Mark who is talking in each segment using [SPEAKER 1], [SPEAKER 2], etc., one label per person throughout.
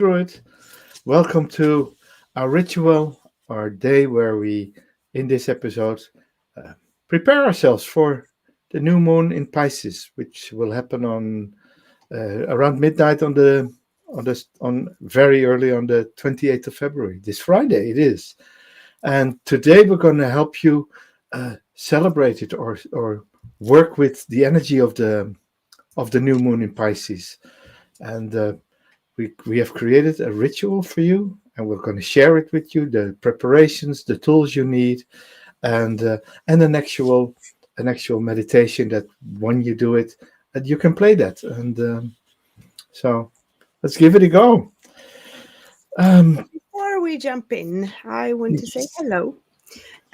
[SPEAKER 1] Druid. Welcome to our ritual, our day where we, in this episode, uh, prepare ourselves for the new moon in Pisces, which will happen on around midnight on very early on the 28th of February. This Friday it is, and today we're going to help you celebrate it or work with the energy of the new moon in Pisces, and we have created a ritual for you, and we're going to share it with you, the preparations, the tools you need, and and an actual meditation that when you do it, that you can play that. And so let's give it a go. Um,
[SPEAKER 2] Before we jump in, I want to say
[SPEAKER 1] yes.
[SPEAKER 2] hello.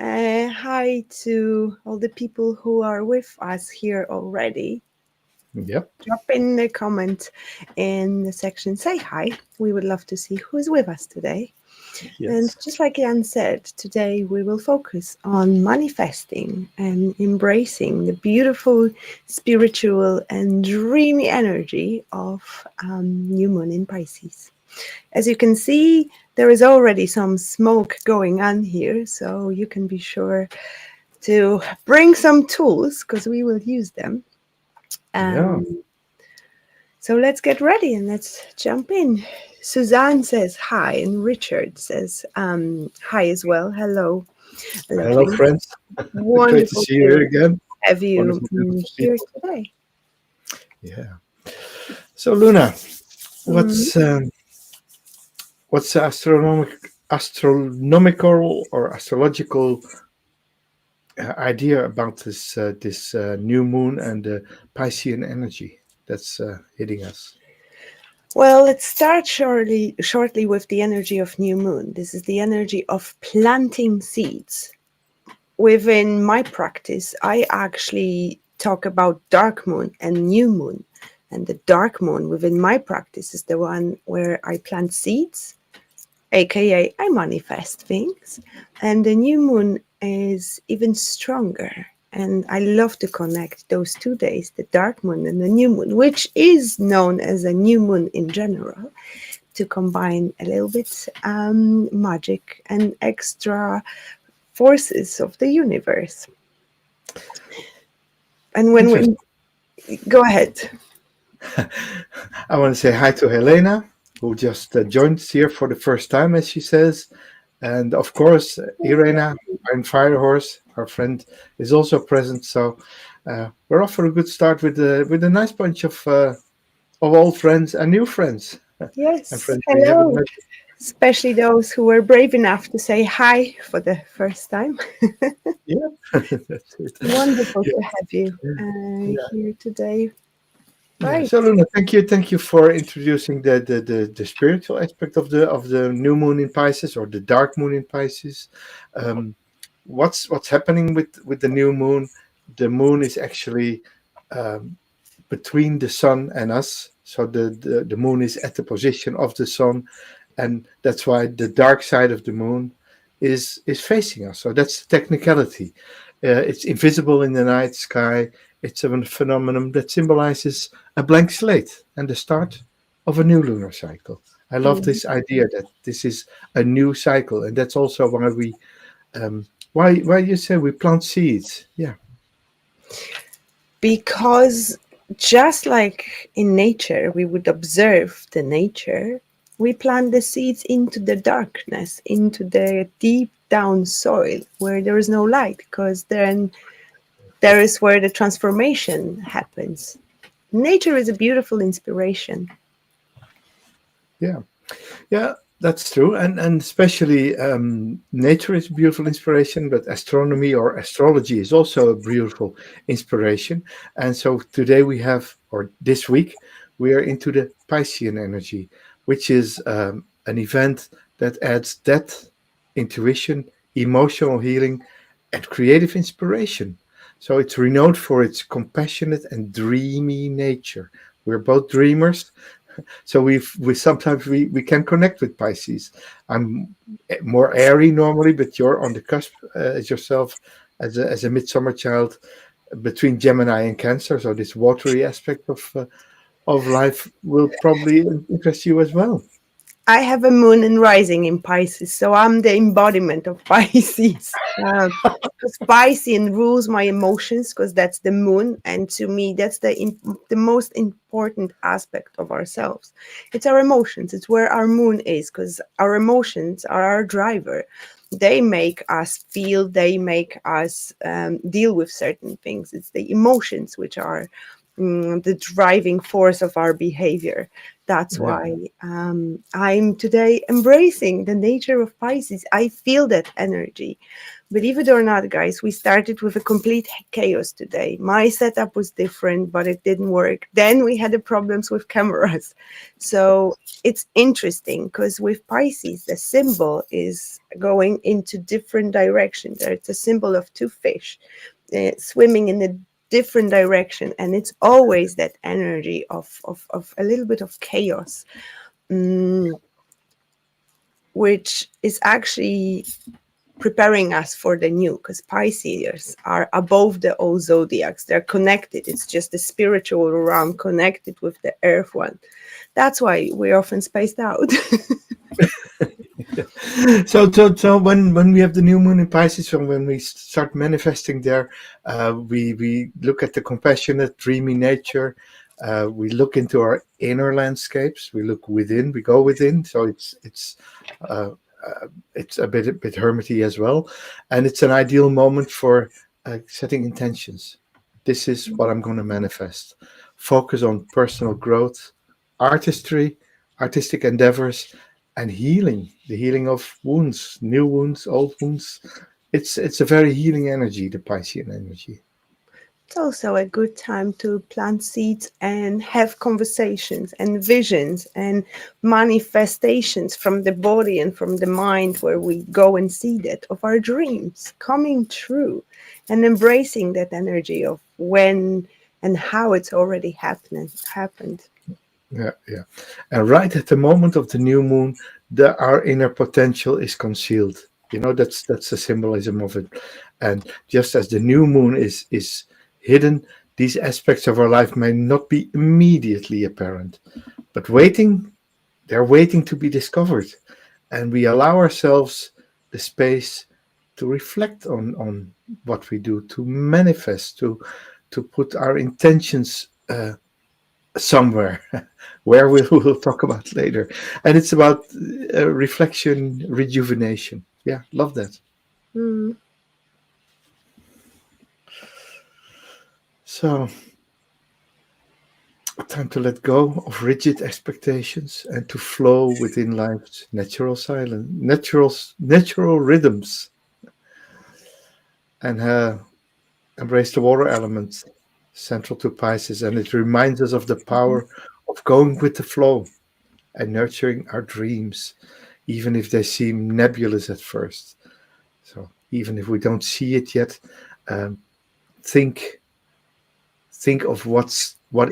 [SPEAKER 2] Hi to all the people who are with us here already.
[SPEAKER 1] Yep.
[SPEAKER 2] Drop in a comment in the section, say hi. We would love to see who's with us today. And
[SPEAKER 1] Yes.
[SPEAKER 2] just like Jan said, today we will focus on manifesting and embracing the beautiful spiritual and dreamy energy of new moon in Pisces. As you can see, there is already some smoke going on here, so you can be sure to bring some tools because we will use them.
[SPEAKER 1] Yeah.
[SPEAKER 2] Um, so let's get ready and let's jump in. Suzanne says hi, and Richard says hi as well. Hello,
[SPEAKER 1] Hello,
[SPEAKER 2] lovely.
[SPEAKER 1] friends. Great to
[SPEAKER 2] Wonderful
[SPEAKER 1] see you here
[SPEAKER 2] to
[SPEAKER 1] again.
[SPEAKER 2] have you
[SPEAKER 1] Wonderful, beautiful
[SPEAKER 2] here
[SPEAKER 1] people.
[SPEAKER 2] today.
[SPEAKER 1] Yeah. So, Luna,
[SPEAKER 2] Mm.
[SPEAKER 1] what's um, what's the astronomical or astrological idea about this new moon and the Piscean energy that's hitting us?
[SPEAKER 2] Well, let's start shortly with the energy of new moon. This is the energy of planting seeds. Within my practice, I actually talk about dark moon and new moon. And the dark moon within my practice is the one where I plant seeds, aka I manifest things. And the new moon is even stronger. And I love to connect those 2 days, the dark moon and the new moon, which is known as a new moon in general, to combine a little bit magic and extra forces of the universe. And when we
[SPEAKER 1] Interesting.
[SPEAKER 2] go ahead.
[SPEAKER 1] I want to say hi to Helena, who just joined here for the first time, as she says. And of course, Irena and Firehorse, our friend, is also present. So we're off for a good start with a nice bunch of old friends and new friends and
[SPEAKER 2] Yes,
[SPEAKER 1] friends we haven't
[SPEAKER 2] hello.
[SPEAKER 1] met.
[SPEAKER 2] Especially those who were brave enough to say hi for the first time.
[SPEAKER 1] Yeah, that's it.
[SPEAKER 2] Wonderful
[SPEAKER 1] Yeah,
[SPEAKER 2] to have you
[SPEAKER 1] yeah,
[SPEAKER 2] here today.
[SPEAKER 1] yeah.
[SPEAKER 2] Right.
[SPEAKER 1] So Luna, thank you for introducing the spiritual aspect of the new moon in Pisces or the dark moon in Pisces. Um, what's happening with the new moon? The moon is actually um, between the sun and us. So the moon is at the position of the sun, and that's why the dark side of the moon is facing us. So that's the technicality. It's invisible in the night sky. It's a phenomenon that symbolizes a blank slate and the start of a new lunar cycle. I love
[SPEAKER 2] Mm.
[SPEAKER 1] this idea that this is a new cycle, and that's also why why you say we plant seeds. Yeah,
[SPEAKER 2] Because just like in nature, we would observe the nature, we plant the seeds into the darkness, into the deep down soil where there is no light, because then there is where the transformation happens. Nature is a beautiful inspiration.
[SPEAKER 1] yeah. Yeah, that's true, and especially nature is a beautiful inspiration, but astronomy or astrology is also a beautiful inspiration. And so today we have, or this week, we are into the Piscean energy, which is an event that adds depth, intuition, emotional healing, and creative inspiration. So it's renowned for its compassionate and dreamy nature. We're both dreamers, so we sometimes we can connect with Pisces. I'm more airy normally, but you're on the cusp as yourself as a midsummer child between Gemini and Cancer. So this watery aspect of life will probably interest you as well.
[SPEAKER 2] I have a moon and rising in Pisces, so I'm the embodiment of Pisces. Because Piscean rules my emotions, because that's the moon, and to me, that's the most important aspect of ourselves. It's our emotions. It's where our moon is, because our emotions are our driver. They make us feel. They make us deal with certain things. It's the emotions which are the driving force of our behavior. That's
[SPEAKER 1] Yeah,
[SPEAKER 2] why I'm today embracing the nature of Pisces. I feel that energy. Believe it or not, guys, we started with a complete chaos today. My setup was different, but it didn't work. Then we had the problems with cameras. So it's interesting because with Pisces, the symbol is going into different directions. It's a symbol of two fish swimming in a different direction, and it's always that energy of a little bit of chaos, mm, which is actually preparing us for the new, because Pisces are above the old zodiacs. They're connected. It's just the spiritual realm connected with the earth one. That's why we're often spaced out.
[SPEAKER 1] so when we have the new moon in Pisces, and when we start manifesting there, we look at the compassionate, dreamy nature. We look into our inner landscapes. We look within. We go within. So uh, it's a bit hermity as well, and it's an ideal moment for setting intentions. This is what I'm going to manifest. Focus on personal growth, artistry, artistic endeavors, and healing. The healing of wounds, new wounds, old wounds. It's a very healing energy, the Piscean energy.
[SPEAKER 2] It's also a good time to plant seeds and have conversations and visions and manifestations from the body and from the mind, where we go and see that of our dreams coming true and embracing that energy of when and how it's already happened.
[SPEAKER 1] Yeah, yeah. And right at the moment of the new moon, our inner potential is concealed. That's the symbolism of it. And just as the new moon is hidden, these aspects of our life may not be immediately apparent, but they're waiting to be discovered. And we allow ourselves the space to reflect on what we do, to manifest, to put our intentions somewhere where we'll talk about later. And it's about reflection, rejuvenation. Yeah, love that.
[SPEAKER 2] Mm,
[SPEAKER 1] So, time to let go of rigid expectations and to flow within life's natural silence, natural rhythms, and embrace the water element central to Pisces. And it reminds us of the power of going with the flow and nurturing our dreams, even if they seem nebulous at first. So even if we don't see it yet, um, think think of what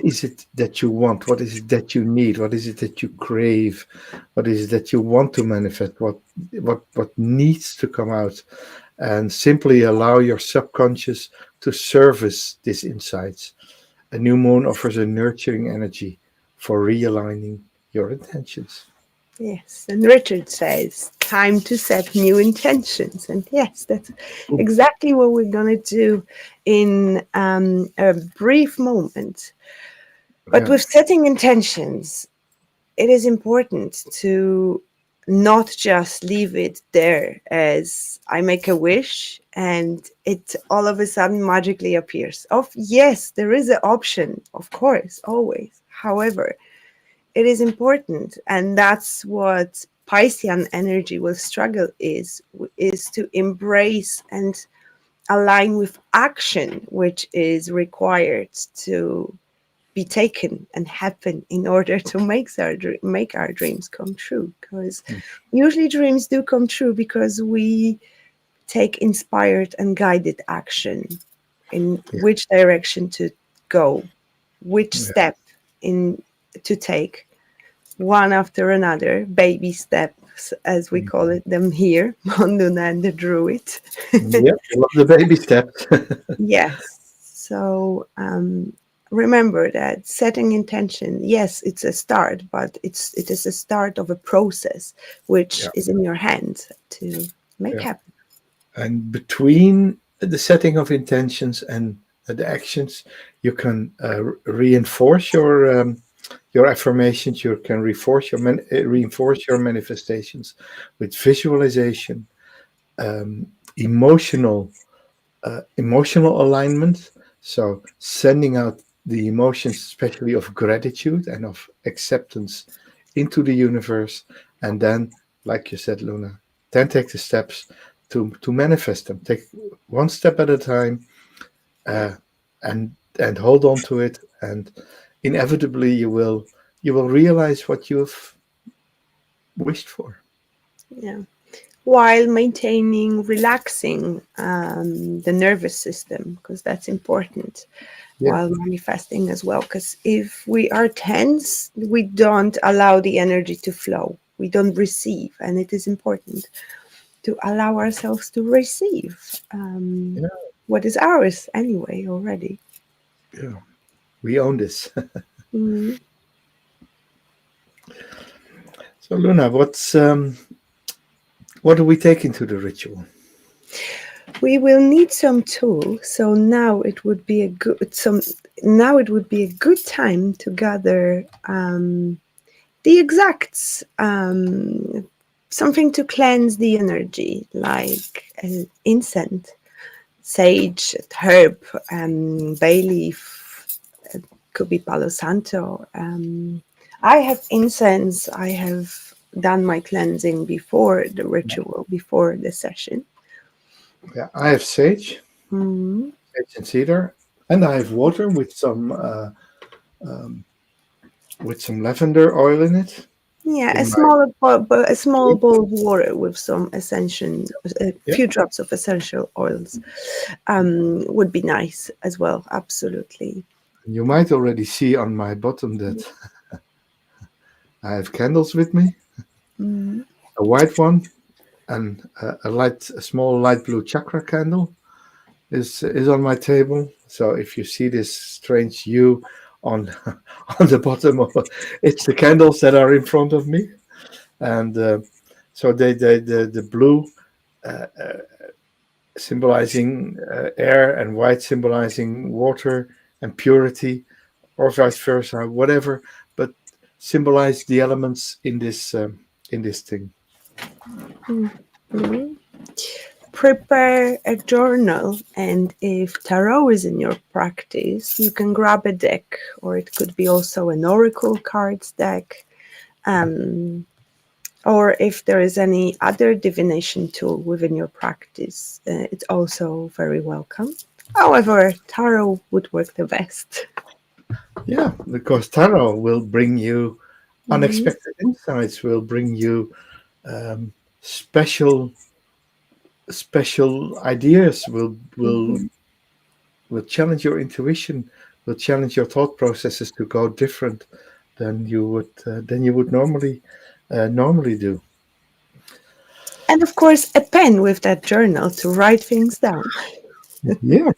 [SPEAKER 1] is it that you want, what is it that you need, what is it that you crave, what is it that you want to manifest, what needs to come out, and simply allow your subconscious to service these insights. A new moon offers a nurturing energy for realigning your intentions.
[SPEAKER 2] yes, and Richard says, time to set new intentions. And yes, that's exactly what we're going to do in a brief moment. But
[SPEAKER 1] Yeah,
[SPEAKER 2] with setting intentions, it is important to not just leave it there as I make a wish and it all of a sudden magically appears. Of yes, there is an option, of course, always. However, it is important, and that's what Piscean energy will struggle is to embrace and align with action, which is required to be taken and happen in order to make our dreams come true. Because usually dreams do come true because we take inspired and guided action in
[SPEAKER 1] yeah,
[SPEAKER 2] which direction to go, which
[SPEAKER 1] yeah,
[SPEAKER 2] step in to take, one after another, baby steps as we call it them here on Luna and the Druid.
[SPEAKER 1] yeah. I love the baby steps.
[SPEAKER 2] Yes. So remember that setting intention, yes, it's a start, but it is a start of a process which
[SPEAKER 1] Yeah,
[SPEAKER 2] is in your hands to make
[SPEAKER 1] yeah.
[SPEAKER 2] happen.
[SPEAKER 1] And between the setting of intentions and the actions, you can reinforce your affirmations. You can reinforce your manifestations with visualization, um, emotional emotional alignment. So sending out the emotions, especially of gratitude and of acceptance, into the universe, and then, like you said, Luna, then take the steps to manifest them. Take one step at a time, uh, and hold on to it, and inevitably you will realize what you've wished for.
[SPEAKER 2] Yeah. While maintaining, relaxing the nervous system, because that's important
[SPEAKER 1] Yeah,
[SPEAKER 2] while manifesting as well. Because if we are tense, we don't allow the energy to flow, we don't receive, and it is important to allow ourselves to receive
[SPEAKER 1] yeah,
[SPEAKER 2] what is ours anyway already.
[SPEAKER 1] yeah. We own this.
[SPEAKER 2] Mm.
[SPEAKER 1] So, Luna, what do we take into the ritual?
[SPEAKER 2] We will need some tools, so now it would be a good time to gather the exacts, something to cleanse the energy, like incense, sage, herb, bay leaf, could be Palo Santo. I have incense. I have done my cleansing before the ritual, before the session.
[SPEAKER 1] Yeah, I have
[SPEAKER 2] Mm.
[SPEAKER 1] sage and cedar, and I have water with some lavender oil in it.
[SPEAKER 2] Yeah,
[SPEAKER 1] In my
[SPEAKER 2] a small bowl of water with some essential, a
[SPEAKER 1] Yeah,
[SPEAKER 2] few drops of essential oils, would be nice as well. Absolutely.
[SPEAKER 1] you might already see on my bottom that I have candles with me.
[SPEAKER 2] Mm.
[SPEAKER 1] A white one and a small light blue chakra candle is on my table. So if you see this strange hue on on the bottom of it's the candles that are in front of me, and so the blue uh, symbolizing air and white symbolizing water and purity, or vice versa, whatever, but symbolize the elements in this thing.
[SPEAKER 2] Mhm. Prepare a journal, and if tarot is in your practice, you can grab a deck, or it could be also an oracle cards deck. Um, or if there is any other divination tool within your practice, it's also very welcome. However, tarot would work the best.
[SPEAKER 1] Yeah, because tarot will bring you
[SPEAKER 2] Mhm,
[SPEAKER 1] unexpected insights, will bring you um, special special ideas,
[SPEAKER 2] mhm.
[SPEAKER 1] will challenge your intuition, will challenge your thought processes to go different than you would normally do.
[SPEAKER 2] And of course, a pen with that journal to write things down.
[SPEAKER 1] Yeah,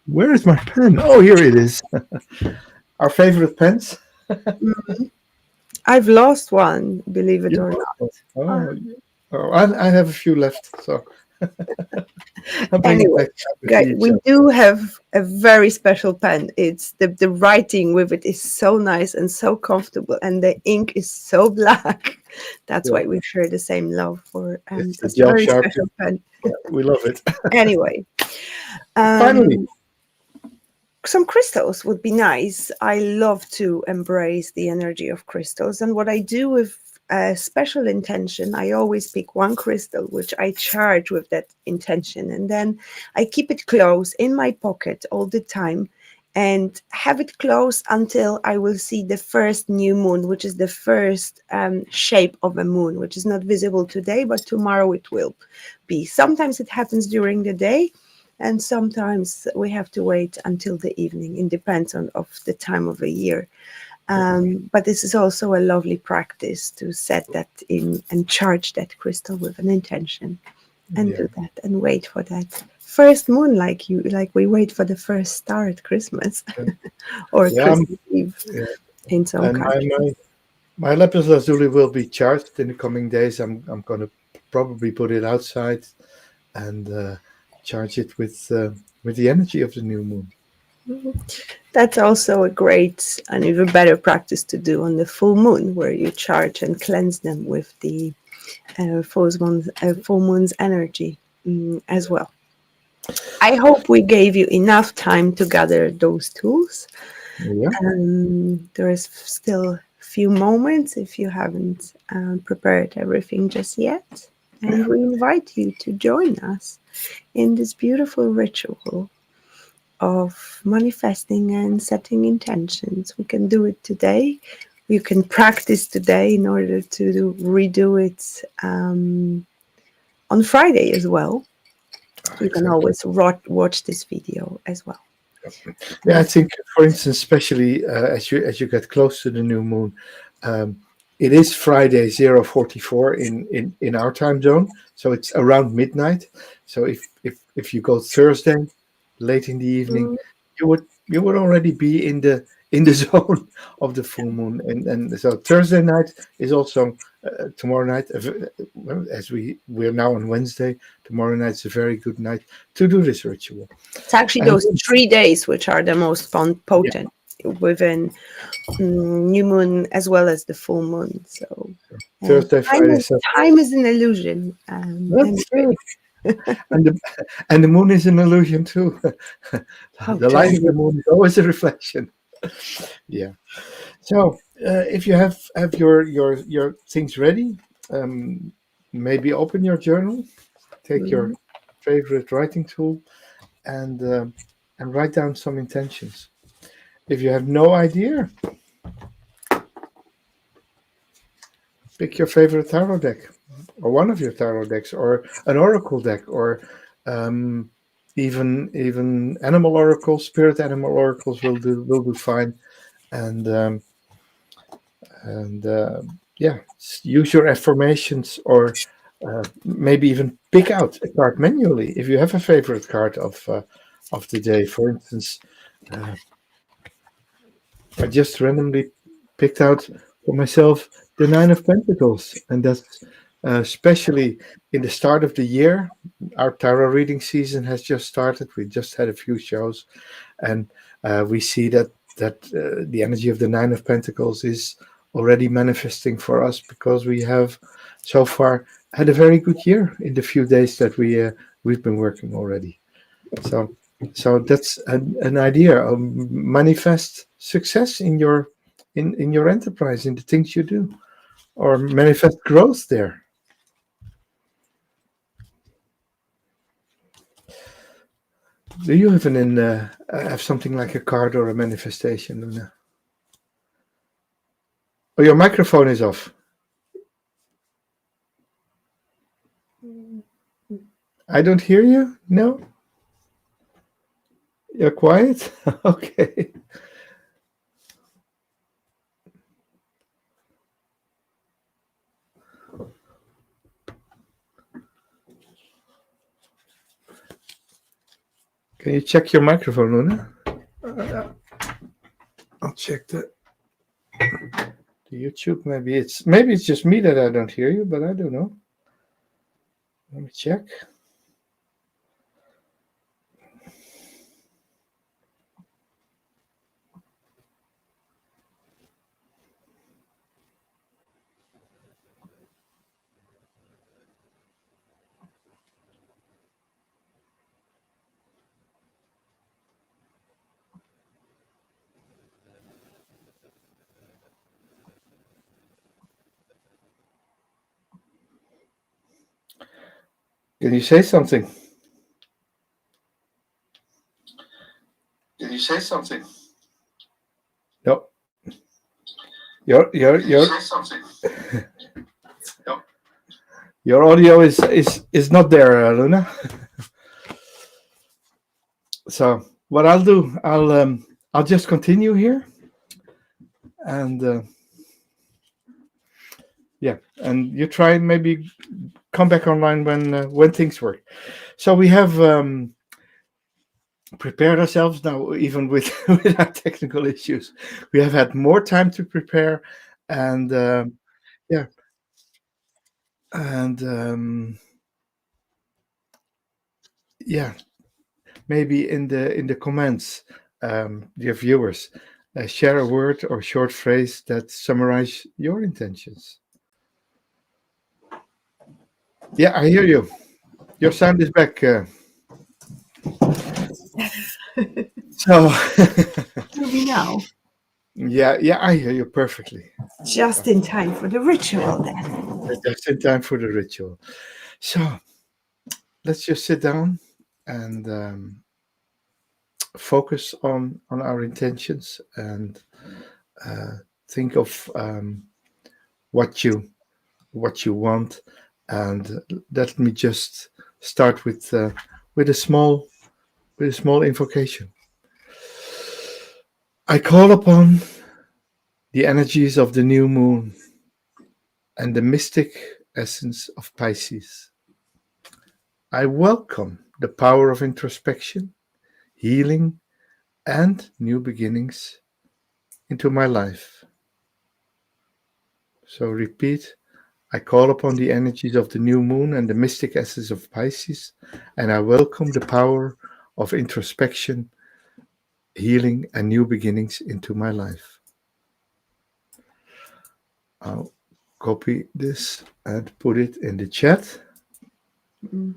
[SPEAKER 1] where is my pen? Oh, here it is. Our favorite pens.
[SPEAKER 2] I've lost one, believe it
[SPEAKER 1] You
[SPEAKER 2] or
[SPEAKER 1] lost one.
[SPEAKER 2] not. Uh,
[SPEAKER 1] Oh, I have a few left, so I'll bring it
[SPEAKER 2] Anyway,
[SPEAKER 1] next time we
[SPEAKER 2] guys,
[SPEAKER 1] see each
[SPEAKER 2] we
[SPEAKER 1] other.
[SPEAKER 2] do have a very special pen. It's the writing with it is so nice and so comfortable, and the ink is so black. That's
[SPEAKER 1] Yeah,
[SPEAKER 2] why we share the same love for
[SPEAKER 1] it's the
[SPEAKER 2] this
[SPEAKER 1] gel
[SPEAKER 2] very
[SPEAKER 1] sharpie.
[SPEAKER 2] special pen.
[SPEAKER 1] Yeah, we love it.
[SPEAKER 2] Anyway,
[SPEAKER 1] Finally,
[SPEAKER 2] um, some crystals would be nice. I love to embrace the energy of crystals. And what I do with a special intention, I always pick one crystal which I charge with that intention. And then I keep it close in my pocket all the time and have it close until I will see the first new moon, which is the first shape of a moon, which is not visible today, but tomorrow it will be. Sometimes it happens during the day, and sometimes we have to wait until the evening. It depends on of the time of the year. But this is also a lovely practice to set that in and charge that crystal with an intention and
[SPEAKER 1] yeah,
[SPEAKER 2] do that and wait for that first moon, like we wait for the first star at Christmas or
[SPEAKER 1] Yeah,
[SPEAKER 2] Christmas Eve
[SPEAKER 1] yeah.
[SPEAKER 2] in some
[SPEAKER 1] And
[SPEAKER 2] countries.
[SPEAKER 1] my lapis lazuli will be charged in the coming days. I'm going to probably put it outside and charge it with the energy of the new moon.
[SPEAKER 2] That's also a great and even better practice to do on the full moon, where you charge and cleanse them with the full moon's energy as well. I hope we gave you enough time to gather those tools.
[SPEAKER 1] Yeah,
[SPEAKER 2] There is still a few moments if you haven't prepared everything just yet. And we invite you to join us in this beautiful ritual of manifesting and setting intentions. We can do it today. You can practice today in order to redo it on Friday as well. You can
[SPEAKER 1] exactly.
[SPEAKER 2] always watch this video as well.
[SPEAKER 1] Yeah, I
[SPEAKER 2] And
[SPEAKER 1] think, for instance, especially as you get close to the new moon, um, it is Friday 044 in our time zone, so it's around midnight. So if you go Thursday late in the evening, you would already be in the zone of the full moon, and so Thursday night is also tomorrow night. Well, as we're now on Wednesday, tomorrow night's a very good night to do this ritual.
[SPEAKER 2] it's actually
[SPEAKER 1] And
[SPEAKER 2] those 3 days which are the most
[SPEAKER 1] yeah,
[SPEAKER 2] potent within new moon as well as the full moon. So uh,
[SPEAKER 1] Thursday,
[SPEAKER 2] time
[SPEAKER 1] Friday,
[SPEAKER 2] is
[SPEAKER 1] Saturday.
[SPEAKER 2] time is an illusion.
[SPEAKER 1] That's
[SPEAKER 2] Anyway,
[SPEAKER 1] true. And the moon is an illusion too.
[SPEAKER 2] how
[SPEAKER 1] The light of
[SPEAKER 2] true.
[SPEAKER 1] the moon is always a reflection. Yeah. So if you have your things ready, um, maybe open your journal, take your favorite writing tool, and and write down some intentions. If you have no idea, pick your favorite tarot deck, or one of your tarot decks, or an oracle deck, or um, even animal oracles, spirit animal oracles will do fine. And and yeah, use your affirmations, or maybe even pick out a card manually if you have a favorite card of the day. For instance, uh, I just randomly picked out for myself the Nine of Pentacles, and that's especially in the start of the year. Our tarot reading season has just started. We just had a few shows, and we see that the energy of the Nine of Pentacles is already manifesting for us, because we have so far had a very good year in the few days that we've been working already. So that's an idea of manifest success in your enterprise, in the things you do, or manifest growth there. Do you have something like a card or a manifestation, Luna? Oh, your microphone is off. I don't hear you. No, you're quiet. Okay. Can you check your microphone, Luna? I'll check the YouTube. Maybe it's just me that I don't hear you, but I don't know. Let me check. Can you say something?
[SPEAKER 3] Can you say something?
[SPEAKER 1] No. Your
[SPEAKER 3] Say something. No.
[SPEAKER 1] your audio is not there, Luna. So what I'll do, I'll just continue here, and yeah, and you try and maybe come back online when things work. So we have prepared ourselves now, even with, with our technical issues. We have had more time to prepare, and yeah, and yeah, maybe in the comments, dear viewers, share a word or short phrase that summarize your intentions. Yeah, I hear you. Your sound is back. So,
[SPEAKER 2] Do we know?
[SPEAKER 1] yeah, I hear you perfectly.
[SPEAKER 2] Just in time for the ritual then.
[SPEAKER 1] Just in time for the ritual. So let's just sit down and focus on our intentions and uh, think of what you want. And let me just start with a small with a small invocation. I call upon the energies of the new moon and the mystic essence of Pisces. I welcome the power of introspection, healing, and new beginnings into my life. So repeat: I call upon the energies of the new moon and the mystic essence of Pisces, and I welcome the power of introspection, healing, and new beginnings into my life. I'll copy this and put it in the chat.
[SPEAKER 2] Mm.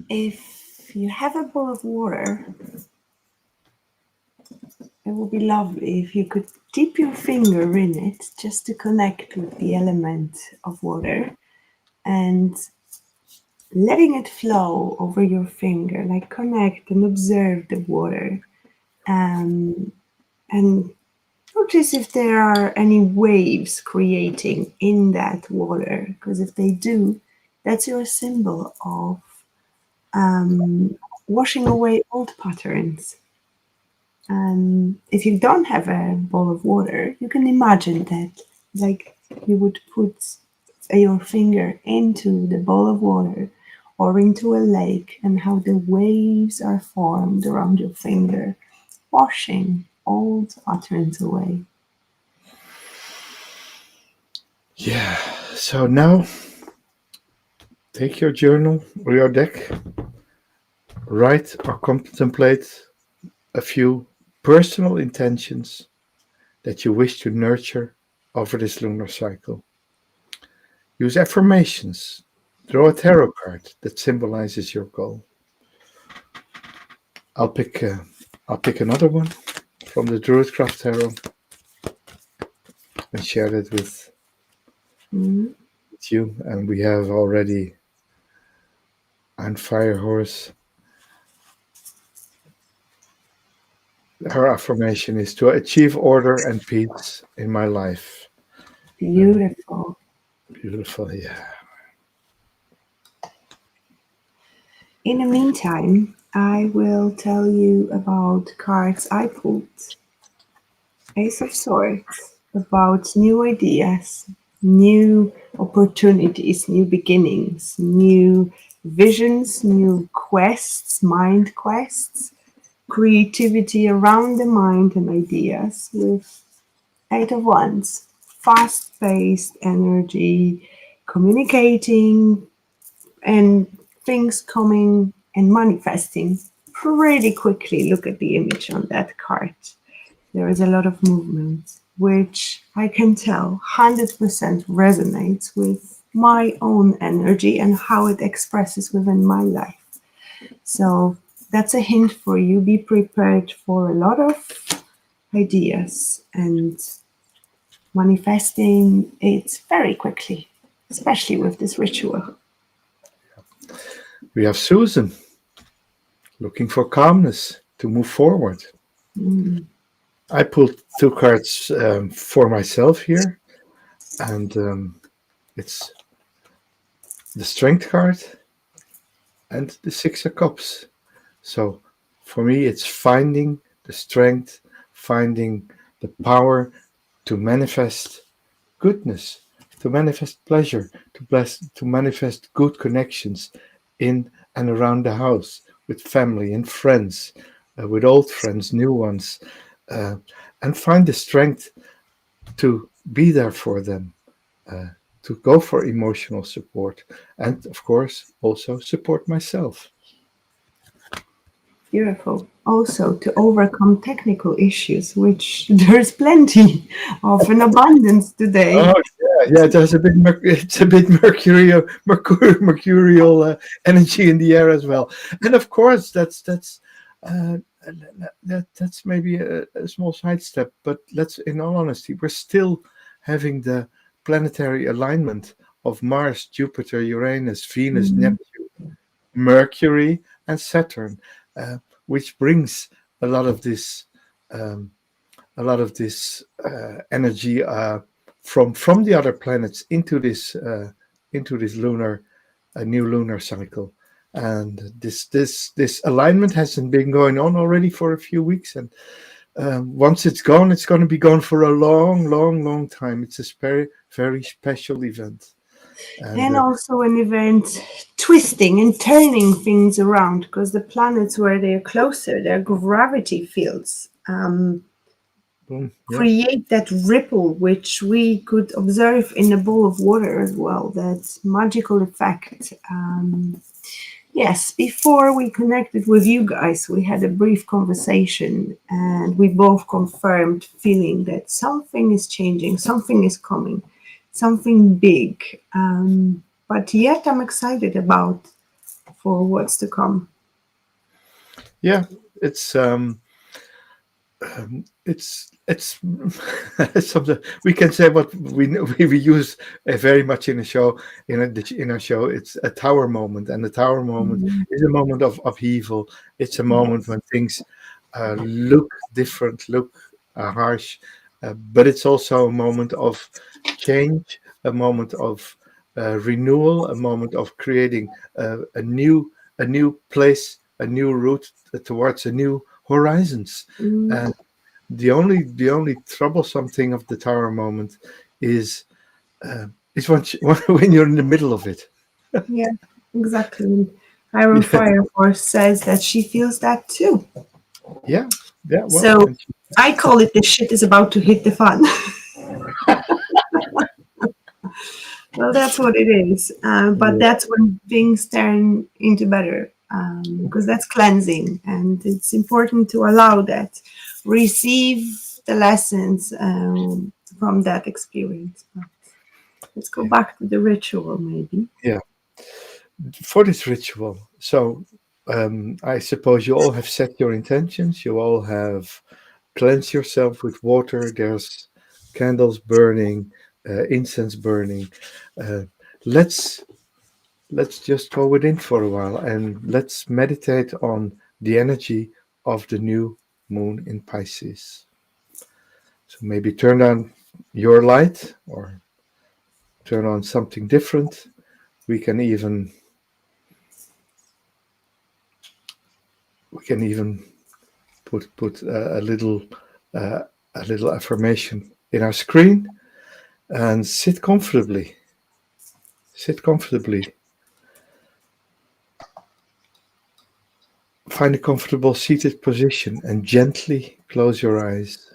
[SPEAKER 2] If you have a bowl of water, it would be lovely if you could dip your finger in it just to connect with the element of water and letting it flow over your finger, like connect and observe the water. And notice if there are any waves creating in that water, because if they do, that's your symbol of washing away old patterns. And if you don't have a bowl of water, you can imagine that, like, you would put your finger into the bowl of water or into a lake, and how the waves are formed around your finger, washing old patterns away.
[SPEAKER 1] Yeah, so now take your journal or your deck, write or contemplate a few personal intentions that you wish to nurture over this lunar cycle. Use affirmations. Draw a tarot card that symbolizes your goal. I'll pick I'll pick another one from the Druid Craft Tarot and share it
[SPEAKER 2] Mhm.
[SPEAKER 1] with you. And we have already on Fire Horse. Her affirmation is to achieve order and peace in my life.
[SPEAKER 2] Beautiful.
[SPEAKER 1] Beautiful, yeah.
[SPEAKER 2] In the meantime, I will tell you about cards I pulled. Ace of Swords, about new ideas, new opportunities, new beginnings, new visions, new quests, mind quests, creativity around the mind and ideas. With Eight of Wands, fast paced energy, communicating, and things coming and manifesting pretty quickly. Look at the image on that card. There is a lot of movement, which I can tell 100% resonates with my own energy and how it expresses within my life. So that's a hint for you. Be prepared for a lot of ideas and manifesting it very quickly, especially with this ritual.
[SPEAKER 1] We have Susan looking for calmness to move forward.
[SPEAKER 2] Mm.
[SPEAKER 1] I pulled two cards for myself here, and it's the Strength card and the Six of Cups. So for me, it's finding the strength, finding the power to manifest goodness, to manifest pleasure, to manifest good connections in and around the house with family and friends, with old friends, new ones, uh, and find the strength to be there for them, uh, to go for emotional support, and of course also support myself.
[SPEAKER 2] Beautiful. Also, to overcome technical issues, which there's plenty of in abundance today.
[SPEAKER 1] Oh yeah, there's a bit it's a bit mercurial energy in the air as well, and of course uh, that's maybe a small sidestep, but let's, in all honesty, we're still having the planetary alignment of Mars, Jupiter, Uranus, Venus,
[SPEAKER 2] Mm,
[SPEAKER 1] Neptune, Mercury, and Saturn, which brings a lot of this. Um, energy from the other planets into this lunar a new lunar cycle, and this alignment hasn't been going on already for a few weeks, and once it's gone, it's going to be gone for a long time. It's a very special event, and
[SPEAKER 2] and also an event twisting and turning things around because the planets where they're closer, their gravity fields
[SPEAKER 1] boom, yeah,
[SPEAKER 2] create that ripple, which we could observe in a bowl of water as well. That magical effect. Yes, before we connected with you guys, we had a brief conversation and we both confirmed feeling that something is changing, something is coming, something big. But yet I'm excited about for what's to come.
[SPEAKER 1] yeah. It's it's something we can say what we use very much in a show, in our show. It's a tower moment, and the tower moment
[SPEAKER 2] Mm,
[SPEAKER 1] is a moment of upheaval. It's a moment
[SPEAKER 2] yes.
[SPEAKER 1] when things look different, look harsh, but it's also a moment of change, a moment of renewal, a moment of creating a new place, a new route towards a new horizons.
[SPEAKER 2] Mm,
[SPEAKER 1] The only troublesome thing of the tower moment is is when when you're in the middle of it.
[SPEAKER 2] yeah, exactly. Iron
[SPEAKER 1] Yeah,
[SPEAKER 2] Fire Force says that she feels that too.
[SPEAKER 1] yeah, yeah. Well,
[SPEAKER 2] So I call it the shit is about to hit the fan. Well, that's what it is. But
[SPEAKER 1] yeah,
[SPEAKER 2] that's when things turn into better because that's cleansing. And it's important to allow that, receive the lessons from that experience. But let's go
[SPEAKER 1] yeah,
[SPEAKER 2] back to the ritual, maybe.
[SPEAKER 1] yeah. For this ritual, so I suppose you all have set your intentions. You all have cleansed yourself with water. There's candles burning, incense burning. Uh, let's let's just go within for a while and let's meditate on the energy of the new moon in Pisces. So maybe turn on your light or turn on something different. We can even we can even put uh, a little affirmation in our screen and sit comfortably. Sit comfortably. Find a comfortable seated position and gently close your eyes.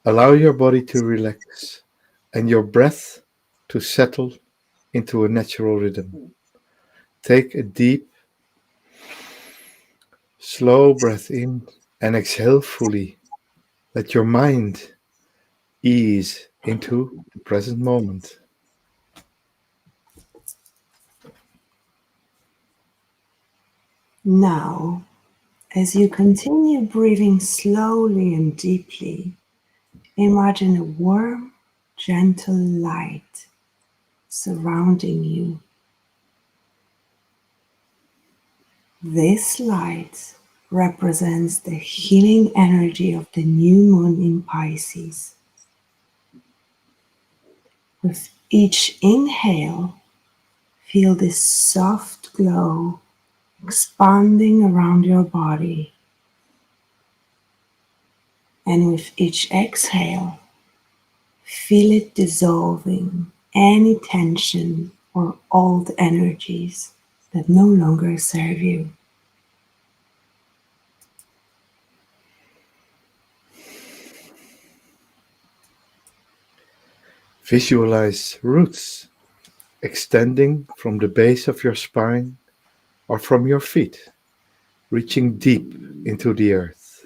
[SPEAKER 1] Allow your body to relax and your breath to settle into a natural rhythm. Take a deep, slow breath in and exhale fully. Let your mind ease into the present moment.
[SPEAKER 2] Now, as you continue breathing slowly and deeply, imagine a warm, gentle light surrounding you. This light represents the healing energy of the new moon in Pisces. With each inhale, feel this soft glow expanding around your body. And with each exhale, feel it dissolving any tension or old energies. that no longer serve you.
[SPEAKER 1] Visualize roots extending from the base of your spine or from your feet, reaching deep into the earth.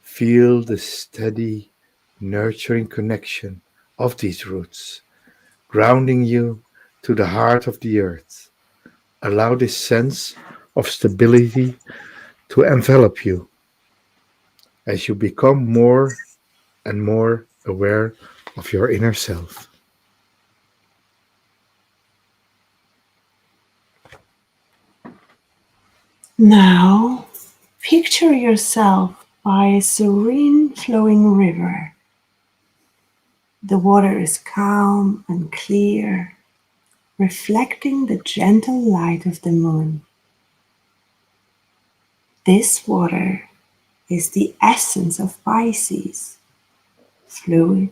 [SPEAKER 1] Feel the steady, nurturing connection of these roots, grounding you to the heart of the earth. Allow this sense of stability to envelop you as you become more and more aware of your inner self.
[SPEAKER 2] Now, picture yourself by a serene flowing river. The water is calm and clear, reflecting the gentle light of the moon. This water is the essence of Pisces, fluid,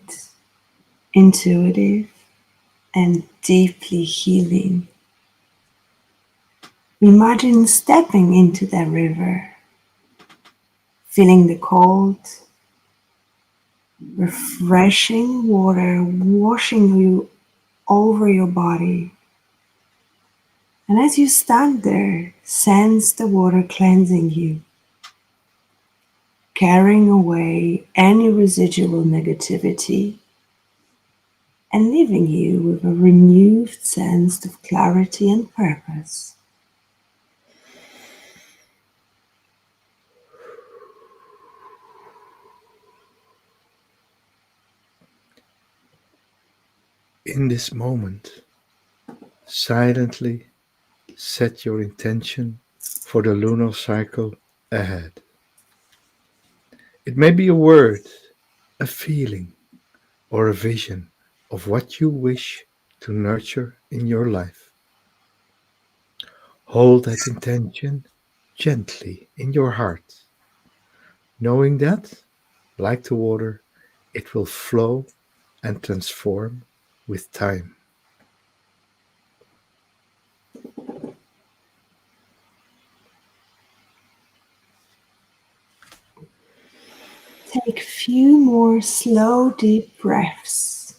[SPEAKER 2] intuitive, and deeply healing. Imagine stepping into the river, feeling the cold, refreshing water washing you over your body. And as you stand there, sense the water cleansing you, carrying away any residual negativity and leaving you with a renewed sense of clarity and purpose.
[SPEAKER 1] In this moment, silently set your intention for the lunar cycle ahead. It may be a word, a feeling, or a vision of what you wish to nurture in your life. Hold that intention gently in your heart, knowing that, like the water, it will flow and transform with time.
[SPEAKER 2] Take a few more slow, deep breaths,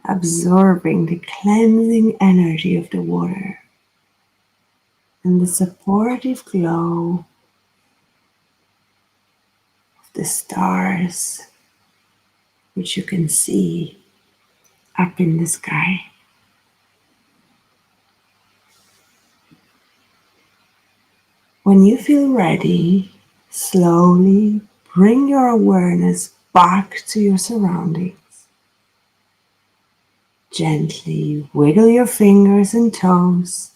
[SPEAKER 2] absorbing the cleansing energy of the water and the supportive glow of the stars, which you can see up in the sky. When you feel ready, slowly bring your awareness back to your surroundings. Gently wiggle your fingers and toes,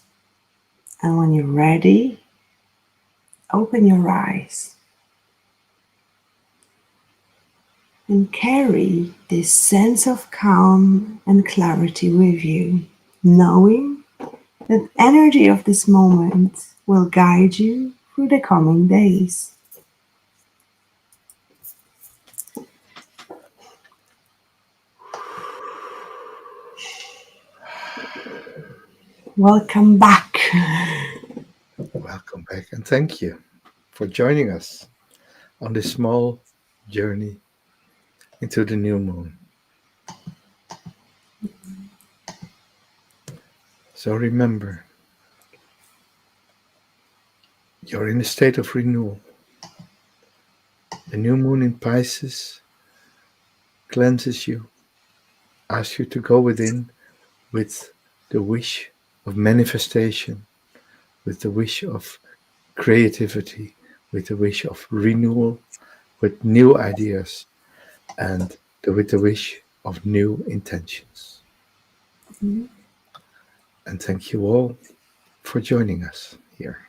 [SPEAKER 2] and when you're ready, open your eyes and carry this sense of calm and clarity with you, knowing that energy of this moment will guide you through the coming days. Welcome back.
[SPEAKER 1] Welcome back and thank you for joining us on this small journey into the new moon. So remember, you're in a state of renewal. The new moon in Pisces cleanses you, asks you to go within with the wish of manifestation, with the wish of creativity, with the wish of renewal, with new ideas, and with the wish of new intentions.
[SPEAKER 2] Mhm.
[SPEAKER 1] And thank you all for joining us here.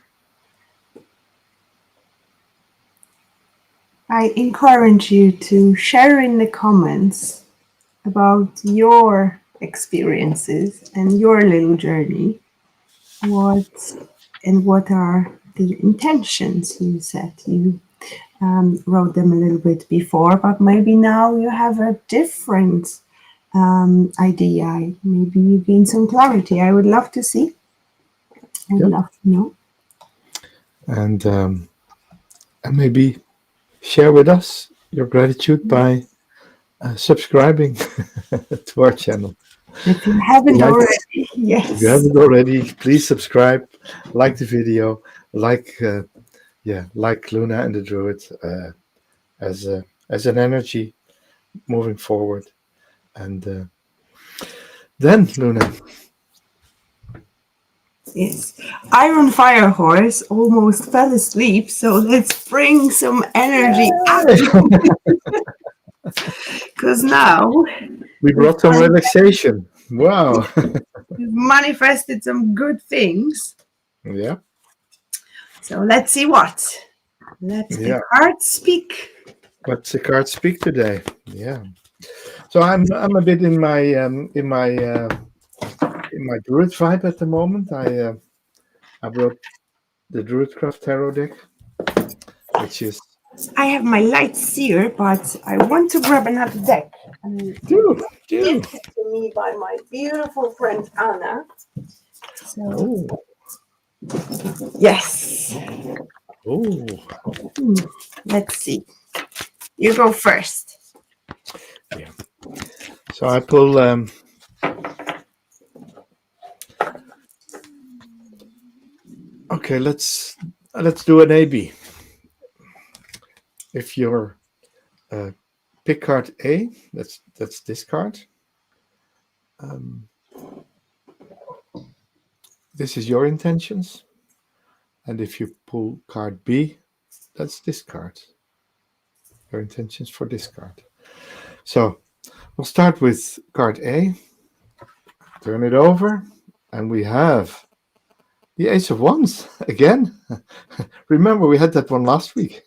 [SPEAKER 2] I encourage you to share in the comments about your experiences and your little journey. What are the intentions you set? You wrote them a little bit before, but maybe now you have a different idea. Maybe you gain some clarity. I would love to see. I'd
[SPEAKER 1] Yep.
[SPEAKER 2] love to know.
[SPEAKER 1] And maybe share with us your gratitude by subscribing to our channel.
[SPEAKER 2] If you haven't
[SPEAKER 1] Like,
[SPEAKER 2] already,
[SPEAKER 1] if you
[SPEAKER 2] yes.
[SPEAKER 1] haven't already, please subscribe, like the video, like like Luna and the Druid as an energy moving forward. And then Luna,
[SPEAKER 2] Yes. Iron Fire Horse almost fell asleep, so let's bring some energy up because now
[SPEAKER 1] we
[SPEAKER 2] we've
[SPEAKER 1] brought some relaxation. Wow.
[SPEAKER 2] manifested some good things.
[SPEAKER 1] Yeah.
[SPEAKER 2] So let's see what. Let the
[SPEAKER 1] Yeah.
[SPEAKER 2] cards speak.
[SPEAKER 1] What's the card speak today? Yeah. So I'm a bit in my Druid vibe at the moment. I brought the Druidcraft Tarot deck, which is
[SPEAKER 2] I have my light seer, but I want to grab another deck. And
[SPEAKER 1] do do.
[SPEAKER 2] gifted to me by my beautiful friend Anna. So
[SPEAKER 1] Oh
[SPEAKER 2] yes.
[SPEAKER 1] oh.
[SPEAKER 2] Let's see. You go first.
[SPEAKER 1] Yeah. So I pull. Okay, let's do an AB. If you're pick card A, that's this card. Um, this is your intentions, and if you pull card B, that's this card. Your intentions for this card. So we'll start with card A. Turn it over, and we have the Ace of Wands again. Remember, we had that one last week.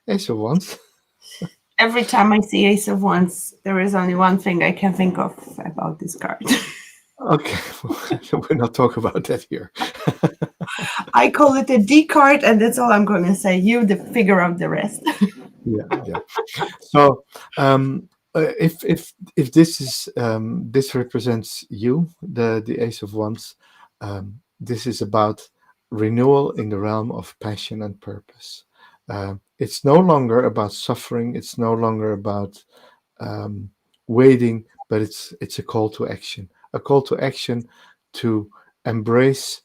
[SPEAKER 1] Ace of Wands.
[SPEAKER 2] Every time I see Ace of Wands, there is only one thing I can think of about this card.
[SPEAKER 1] Okay, we're not talking about that here.
[SPEAKER 2] I call it a D card, and that's all I'm going to say. You figure out the rest.
[SPEAKER 1] Yeah. So, if this is this represents you, the Ace of Wands, this is about renewal in the realm of passion and purpose. It's no longer about suffering. It's no longer about waiting, but it's a call to action. A call to action to embrace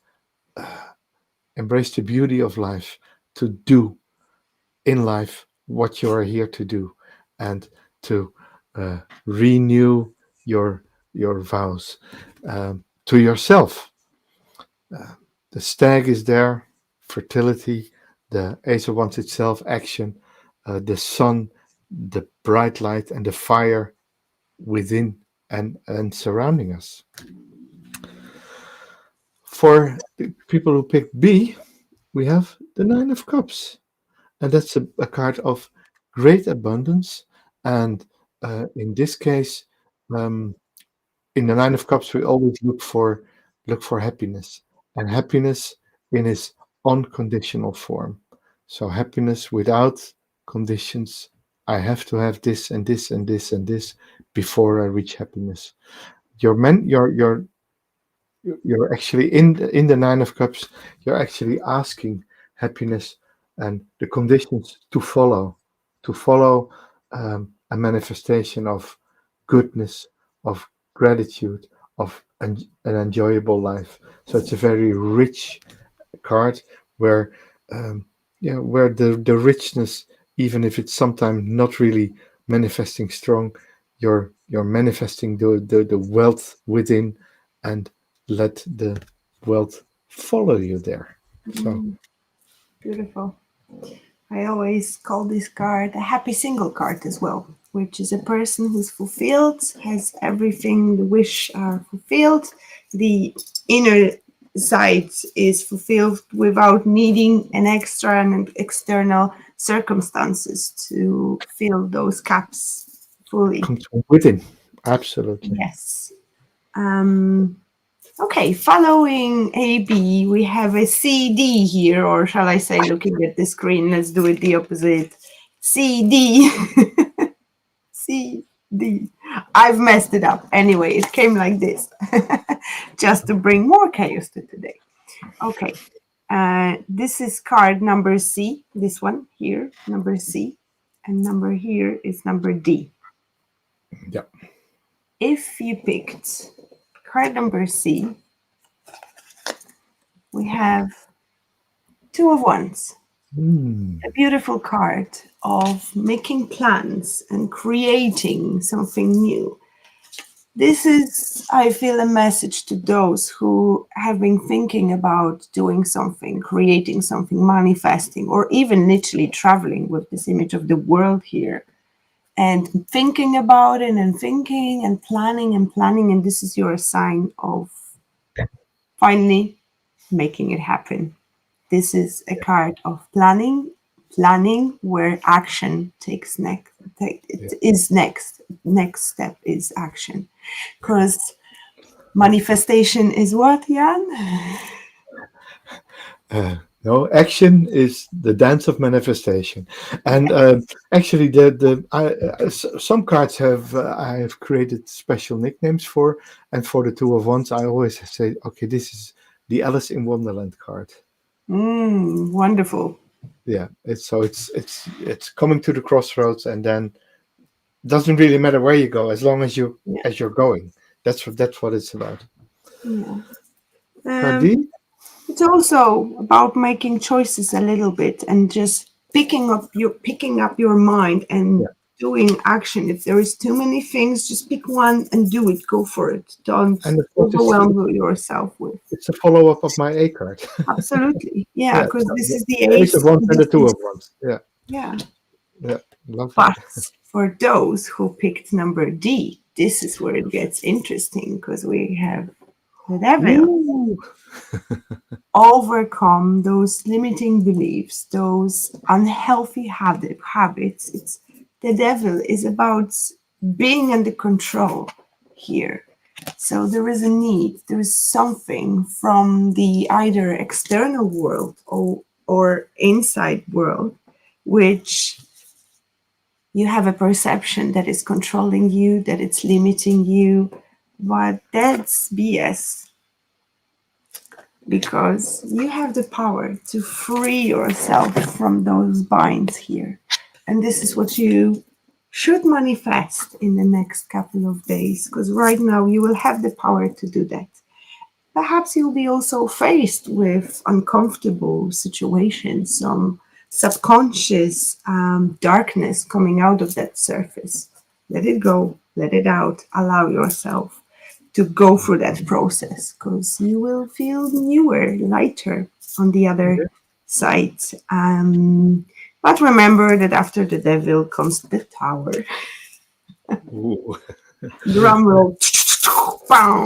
[SPEAKER 1] embrace the beauty of life, to do in life what you are here to do, and to renew your vows to yourself. The stag is there, fertility. The Ace of Wands itself, action. The sun, the bright light, and the fire within and surrounding us. For the people who picked B, we have the Nine of Cups, and that's a card of great abundance. And in this case, um, in the Nine of Cups, we always look for happiness, and happiness in its unconditional form. So happiness without conditions. I have to have this and this and this and this before I reach happiness. You're actually in the Nine of Cups. You're actually asking happiness and the conditions to follow a manifestation of goodness, of gratitude, of an enjoyable life. So it's a very rich card where where the richness, even if it's sometimes not really manifesting strong, you're manifesting the wealth within, and let the wealth follow you there. So
[SPEAKER 2] Beautiful. I always call this card a happy single card as well, which is a person who's fulfilled, has everything the wish are fulfilled. The inner side is fulfilled without needing an extra and external circumstances to fill those caps fully.
[SPEAKER 1] comes from within. Absolutely.
[SPEAKER 2] Yes. Okay, following AB, we have a CD here, or shall I say, looking at the screen, let's do it the opposite. CD. CD. I've messed it up. Anyway, it came like this, just to bring more chaos to today. Okay. This is card number C, this one here, number C, and number here is number D.
[SPEAKER 1] Yeah.
[SPEAKER 2] If you picked card number C, we have Two of Wands, a beautiful card of making plans and creating something new. This is, I feel, a message to those who have been thinking about doing something, creating something, manifesting, or even literally traveling with this image of the world here and thinking about it and thinking and planning and planning. And this is your sign of finally making it happen. This is a card of planning, where action takes next. It is next. Next step is action, because manifestation is what, Jan?
[SPEAKER 1] No, action is the dance of manifestation, and actually, some cards have I have created special nicknames for, and for the Two of Wands, I always say, okay, this is the Alice in Wonderland card.
[SPEAKER 2] Wonderful.
[SPEAKER 1] Yeah, it's coming to the crossroads, and then doesn't really matter where you go as long as you're going. That's what it's about.
[SPEAKER 2] Yeah.
[SPEAKER 1] Card D?
[SPEAKER 2] It's also about making choices a little bit and just picking up your mind and doing action. If there is too many things, just pick one and do it. Go for it. Don't
[SPEAKER 1] And
[SPEAKER 2] overwhelm yourself with.
[SPEAKER 1] it's a follow-up of my A card.
[SPEAKER 2] Absolutely, yeah, because this is the
[SPEAKER 1] Ace
[SPEAKER 2] ace
[SPEAKER 1] of Wands and the Two of Wands. Yeah,
[SPEAKER 2] Yeah.
[SPEAKER 1] yeah, lovely.
[SPEAKER 2] But for those who picked number D, this is where it gets interesting, because we have the devil.
[SPEAKER 1] Ooh.
[SPEAKER 2] Overcome those limiting beliefs, those unhealthy habits. It's the devil is about being under control here. So there is a need, there is something from the either external world or inside world, which you have a perception that is controlling you, that it's limiting you, but that's BS. Because you have the power to free yourself from those binds here. And this is what you should manifest in the next couple of days, because right now you will have the power to do that. Perhaps you'll be also faced with uncomfortable situations, some subconscious darkness coming out of that surface. Let it go, let it out, allow yourself to go through that process, because you will feel newer, lighter on the other side. But remember that after the devil comes the tower.
[SPEAKER 1] Ooh.
[SPEAKER 2] Drum roll.
[SPEAKER 1] Wow.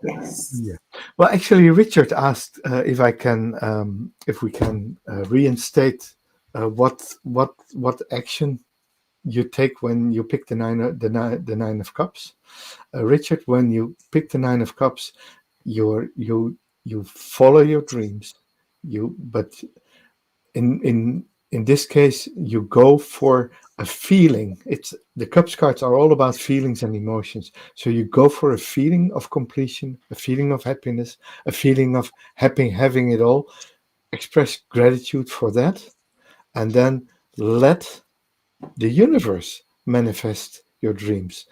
[SPEAKER 2] Yes.
[SPEAKER 1] Yeah. Well, actually, Richard asked if we can reinstate what action you take when you pick the nine of cups. Richard, when you pick the Nine of Cups, you follow your dreams. But in this case, you go for a feeling. It's the Cups cards are all about feelings and emotions. So you go for a feeling of completion, a feeling of happiness, a feeling of having it all. Express gratitude for that, and then let the universe manifest your dreams,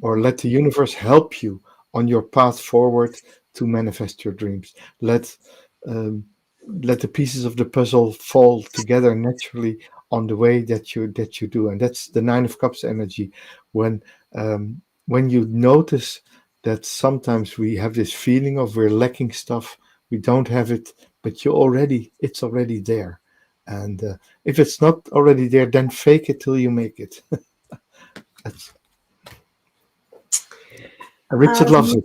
[SPEAKER 1] or let the universe help you on your path forward to manifest your dreams. Let the pieces of the puzzle fall together naturally on the way that you do, and that's the Nine of Cups energy. When you notice that sometimes we have this feeling of we're lacking stuff, we don't have it, but it's already there. And if it's not already there, then fake it till you make it. That's, Richard loves it.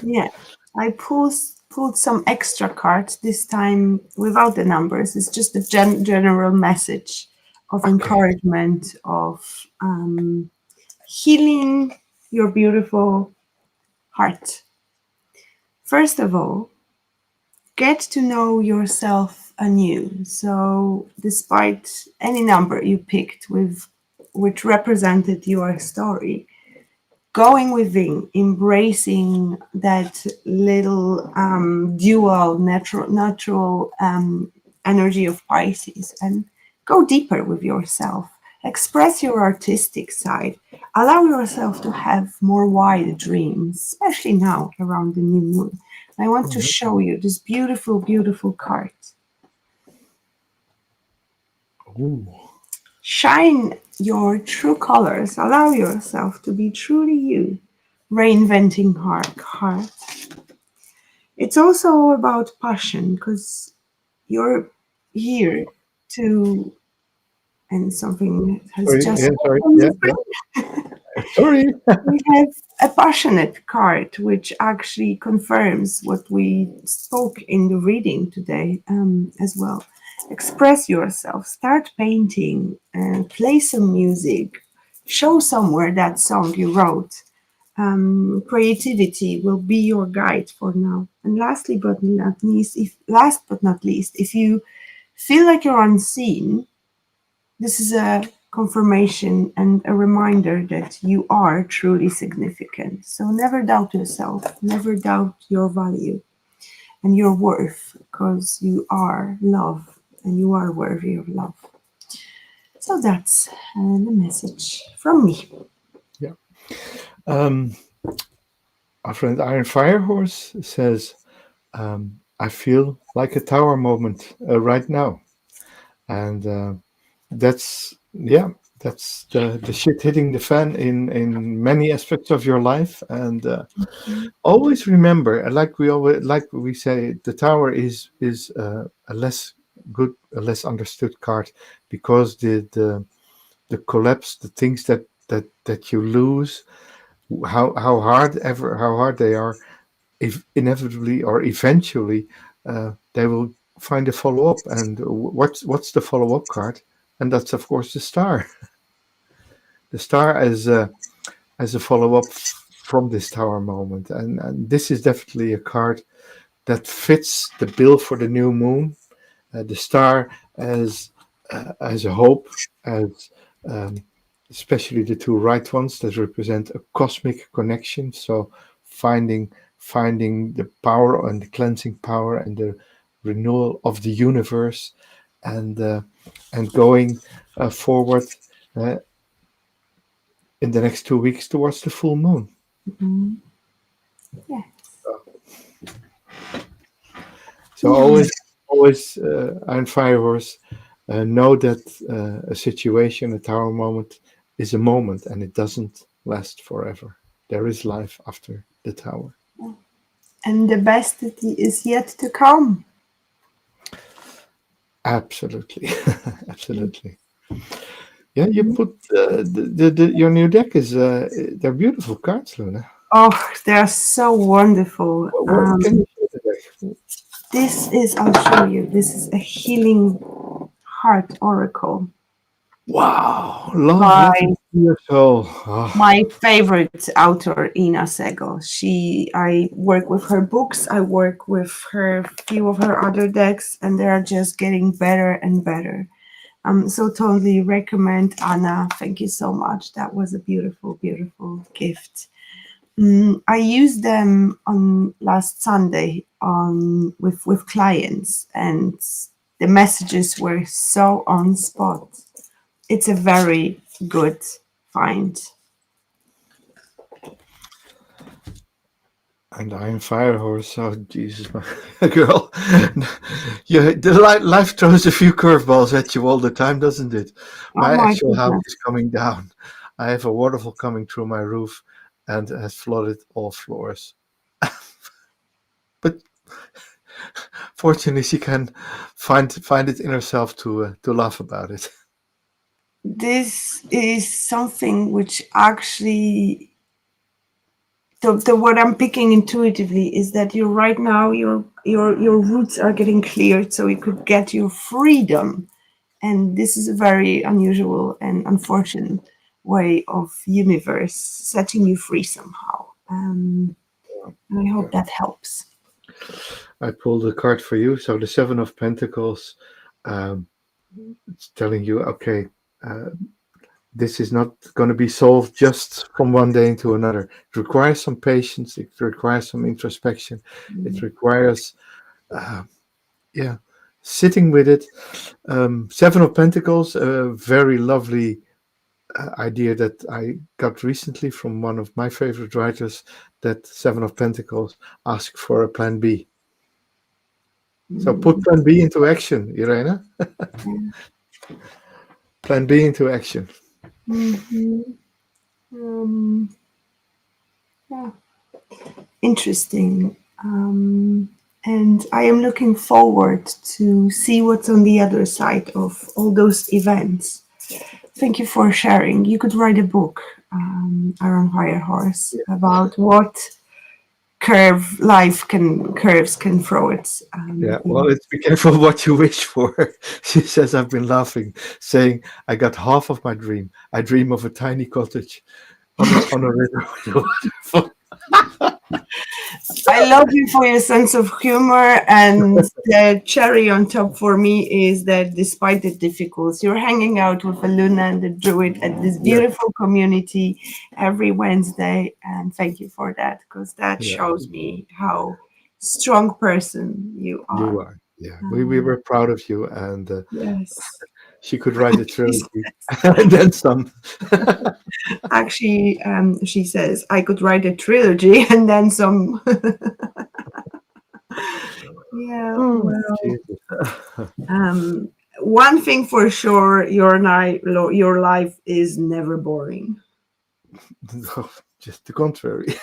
[SPEAKER 2] Yeah, I pulled some extra cards this time without the numbers. It's just a general message of encouragement, of healing your beautiful heart. First of all, get to know yourself anew. So despite any number you picked which represented your story, going within, embracing that little dual natural energy of Pisces, and go deeper with yourself. Express your artistic side. Allow yourself to have more wild dreams, especially now around the new moon. I want to
[SPEAKER 1] Mhm.
[SPEAKER 2] show you this beautiful, beautiful card.
[SPEAKER 1] Ooh.
[SPEAKER 2] Shine your true colors. Allow yourself to be truly you. Reinventing heart. It's also about passion because you're here to, and something has
[SPEAKER 1] Sorry,
[SPEAKER 2] just
[SPEAKER 1] yeah, sorry,
[SPEAKER 2] happened on
[SPEAKER 1] yeah,
[SPEAKER 2] the
[SPEAKER 1] yeah.
[SPEAKER 2] screen.
[SPEAKER 1] Sorry.
[SPEAKER 2] We have a passionate card which actually confirms what we spoke in the reading today as well. Express yourself, start painting, play some music, show somewhere that song you wrote. Creativity will be your guide for now. And last but not least, if you feel like you're unseen, this is a confirmation and a reminder that you are truly significant. So never doubt yourself, never doubt your value and your worth, because you are love and you are worthy of love. So that's the message from me.
[SPEAKER 1] Yeah. Um, our friend Iron Firehorse says, I feel like a tower moment right now. And yeah, that's the shit hitting the fan in many aspects of your life. And always remember, like we say, the tower is a less good, a less understood card because the collapse, the things that you lose, how hard they are, if inevitably or eventually they will find a follow up. And what's the follow up card? And that's of course the star. The star as a follow up from this tower moment, and this is definitely a card that fits the bill for the new moon. The star as a hope, as um, especially the two right ones that represent a cosmic connection. So finding the power and the cleansing power and the renewal of the universe, and going forward uh, in the next 2 weeks towards the full moon.
[SPEAKER 2] Mhm. Yeah.
[SPEAKER 1] So always, Iron Firehorse, know that a situation, a tower moment, is a moment, and it doesn't last forever. There is life after the tower.
[SPEAKER 2] And the best that is yet to come.
[SPEAKER 1] Absolutely, absolutely. Yeah, you put your new deck is they're beautiful cards, Luna.
[SPEAKER 2] Oh, they're so wonderful.
[SPEAKER 1] Can you show the deck?
[SPEAKER 2] This is, I'll show you, this is a healing heart oracle
[SPEAKER 1] Wow, love
[SPEAKER 2] by
[SPEAKER 1] into your soul. Ah,
[SPEAKER 2] my favorite author, Ina Segel. I work with her books, I work with her few of her other decks, and they are just getting better and better. So totally recommend Anna. Thank you so much. That was a beautiful, beautiful gift. I used them on last Sunday on with clients, and the messages were so on spot. It's a very good find.
[SPEAKER 1] and Iron Firehorse. Oh Jesus, my girl. Yeah, life throws a few curveballs at you all the time, doesn't it?
[SPEAKER 2] Oh
[SPEAKER 1] My
[SPEAKER 2] my
[SPEAKER 1] actual house
[SPEAKER 2] goodness.
[SPEAKER 1] is coming down. I have a waterfall coming through my roof and has flooded all floors. But fortunately, she can find it in herself to laugh about it.
[SPEAKER 2] This is something which actually the what I'm picking intuitively is that you right now your roots are getting cleared so you could get your freedom. And this is a very unusual and unfortunate way of universe setting you free somehow. And I hope
[SPEAKER 1] Yeah.
[SPEAKER 2] that helps.
[SPEAKER 1] I pulled a card for you. So the Seven of Pentacles, it's telling you, okay, uh, this is not going to be solved just from one day into another. It requires some patience. It requires some introspection. It requires, uh, yeah, sitting with it. Seven of Pentacles, a very lovely idea that I got recently from one of my favorite writers. That Seven of Pentacles ask for a plan B. So put plan B into action, Irena. Plan B into action.
[SPEAKER 2] Mhm. Um, yeah, interesting. And I am looking forward to see what's on the other side of all those events. Thank you for sharing. You could write a book, Iron Fire Horse, about what curves can throw it.
[SPEAKER 1] Yeah, well, let's be careful what you wish for. She says, I've been laughing, saying, I got half of my dream. I dream of a tiny cottage on a river with a waterfall.
[SPEAKER 2] I love you for your sense of humor, and the cherry on top for me is that despite the difficulties, you're hanging out with a Luna and the Druid at this
[SPEAKER 1] Yeah,
[SPEAKER 2] beautiful community every Wednesday, and thank you for that, because that
[SPEAKER 1] yeah,
[SPEAKER 2] shows me how strong person you
[SPEAKER 1] you
[SPEAKER 2] are.
[SPEAKER 1] are. Yeah, we were proud of you, and
[SPEAKER 2] Yes.
[SPEAKER 1] she could write a trilogy and then some.
[SPEAKER 2] Actually, she says I could write a trilogy and then some. Yeah,
[SPEAKER 1] Oh,
[SPEAKER 2] well,
[SPEAKER 1] Jesus.
[SPEAKER 2] one thing for sure, your life is never boring.
[SPEAKER 1] No, just the contrary.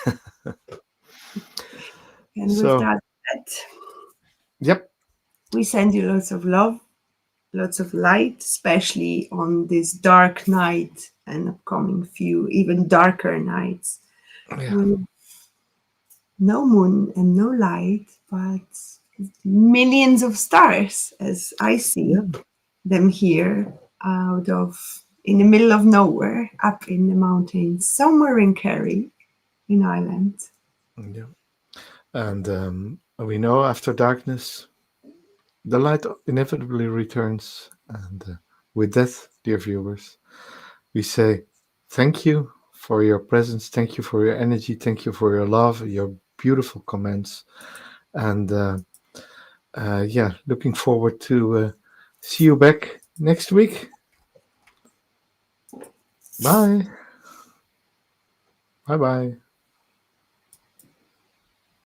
[SPEAKER 2] And with
[SPEAKER 1] So,
[SPEAKER 2] that,
[SPEAKER 1] yep.
[SPEAKER 2] we send you lots of love, lots of light, especially on this dark night and upcoming few even darker nights
[SPEAKER 1] Yeah.
[SPEAKER 2] with no moon and no light, but millions of stars as I see
[SPEAKER 1] Yeah.
[SPEAKER 2] them here out of in the middle of nowhere, up in the mountains, somewhere in Kerry, in Ireland.
[SPEAKER 1] Yeah. And we know after darkness, the light inevitably returns. And with that, dear viewers, we say thank you for your presence. Thank you for your energy. Thank you for your love, your beautiful comments. And yeah, looking forward to see you back next week. Bye. Bye bye.